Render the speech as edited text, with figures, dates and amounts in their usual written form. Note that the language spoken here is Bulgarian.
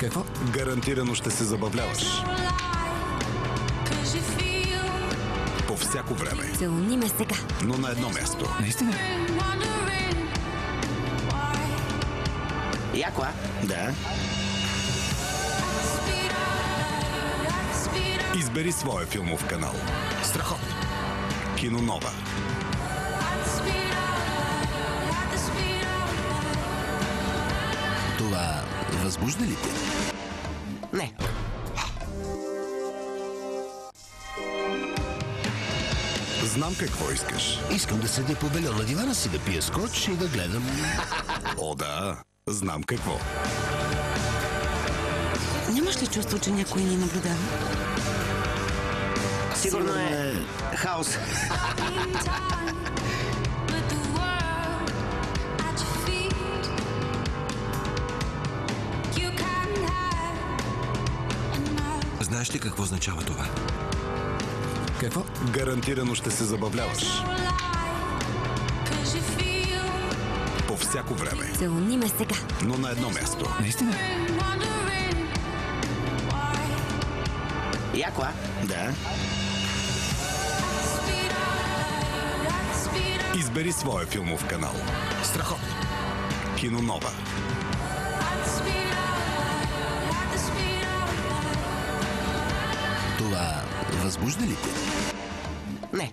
Какво? Гарантирано ще се забавляваш. По всяко време. Целуни ме сега. Но на едно място. Наистина? Яко, а? Да. Избери своя филмов канал. Страхотно. Кино Нова. Това възбужда ли те? Не. Знам какво искаш. Искам да седя по бельо на дивана си, да пия скоч и да гледам... О, да. Знам какво. Нямаш ли чувство, че някой ни наблюдава? Сигурно е хаос. Знаеш ли какво означава това? Какво? Гарантирано ще се забавляваш. По всяко време. Целуни ме сега. Но на едно място. Наистина? Яко, а? Да. Избери своя филмов канал. Страхотно. Кино Нова. Това възбужда ли те? Не.